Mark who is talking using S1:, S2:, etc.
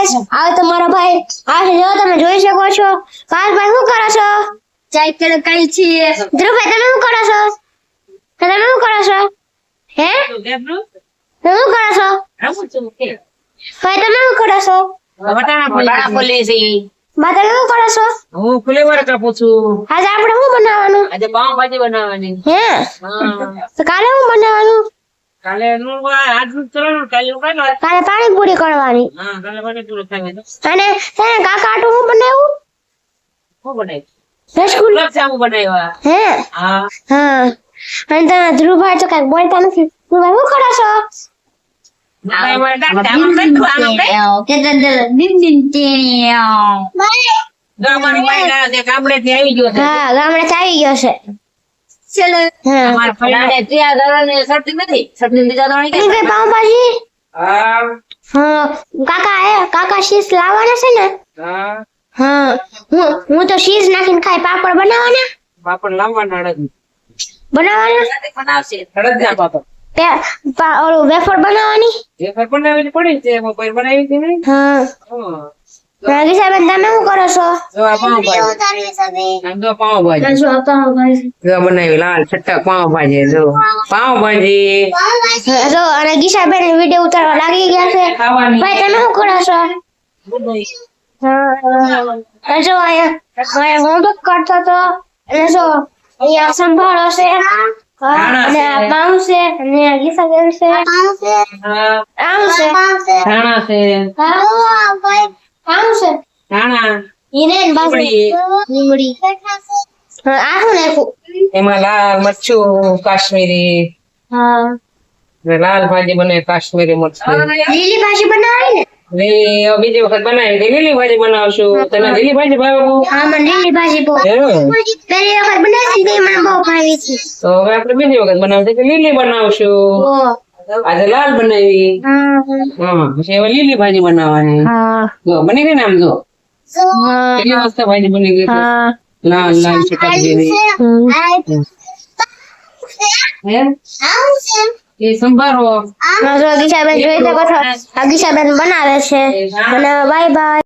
S1: guys આ તમારા ભાઈ આ જો તમે જોઈ શકો છો કાલ ભાઈ શું કરો છો ચાય કરે કઈ છે ધ્રુવભાઈ તમે શું કરો છો તમે શું કરો છો હે તમે શું કરો છો ભાઈ તમે શું કરો છો
S2: વટાણા ફોલી છે
S1: બા તમે શું કરો છો
S2: હું ફ્લેવર કાપું છું
S1: આજે આપણે શું બનાવવાનું
S2: આજે પાવભાજી બનાવવાની
S1: હે
S2: હા
S1: તો કાલે શું બનાવવાનું
S2: કાલે નું આજનું ચલણ કાલે કાલે
S1: કાલે પાણીપુરી કરવાની
S2: હા કાલે મને પૂરો થાય તો
S1: અને કાકા આટું શું બનાવ્યું
S2: શું બનાવ્યું
S1: રસગુલ્લા
S2: ગુલાબ જામુ બનાવ્યા
S1: હે
S2: હા
S1: હા અને તમે ધ્રુવભાઈ તો કઈ બોલતા નથી ધ્રુવભાઈ શું કરો છો
S2: ગામડેથી આવી ગયો છે
S1: હા ગામડે આવી ગયો છે ચલો હા
S2: અમારા ફળાને ત્યાં દાદાને શરતી નથી શરતી બીજા દાણી
S1: એની કઈ પાવભાજી
S2: હા
S1: હા કાકા શીશ લાવવાના છે ને
S2: હા
S1: હા હું તો શીશ નાખીને ખાઈ પાપડ બનાવવાના
S2: પાપડ લાવવાના અડદ
S1: બનાવવાના
S2: બનાવશે અડદ ના પાપડ
S1: ઓલું વેફર બનાવવાની
S2: વેફર બનાવેલી પડી છે મોબાઈલ બનાવી હતી ને
S1: હા ગીસાબેન તમે શું કરો છો
S2: જો આ પાવભાજી આમ જો પાવભાજી જો બનાવી લાલ છટ્ટા પાવભાજી જો પાવભાજી
S1: જો અને ગીસાબેન વિડિયો ઉતારવા લાગી ગયા છે
S2: ખાવાની
S1: ભાઈ તમે શું કરો છો હા જો અહીંયા હોમવર્ક કરતો તો અને જો અહીંયા સંભાળો છે અને આ પાઉં છે અને આ ગીસાબેન છે આમ છે
S2: ધાણા છે
S1: આમ છે
S2: ધાણા
S1: ઈરેન બાજુ લીમડી આ શું નાખ્યું
S2: એમાં લાલ મરચું કાશ્મીરી
S1: હા
S2: ને લાલ ભાજી બને કાશ્મીરી મરચું
S1: લીલી ભાજી બનાવી ને
S2: બીજી વખત બનાવી હતી લીલી ભાજી બનાવશું તને લીલી ભાજી ભાવે બહુ
S1: હા મને લીલી ભાજી બહુ પહેલી વખત બનાવી હતી મને બહુ ભાવી છે
S2: તો હવે આપણે બીજી વખત બનાવશે કે લીલી બનાવશું આજે લાલ બનાવી હા પછી હવે લીલી ભાજી બનાવવાની
S1: હા
S2: જો બની ગઈ ને આમ જો કેટલી મસ્ત ભાજી બની ગઈ લાલ લાલ ચટકીની હે એ સંભારો
S1: ગીસાબેન જોઈ શકો છો આ ગીસાબેન બનાવે છે અને બાય બાય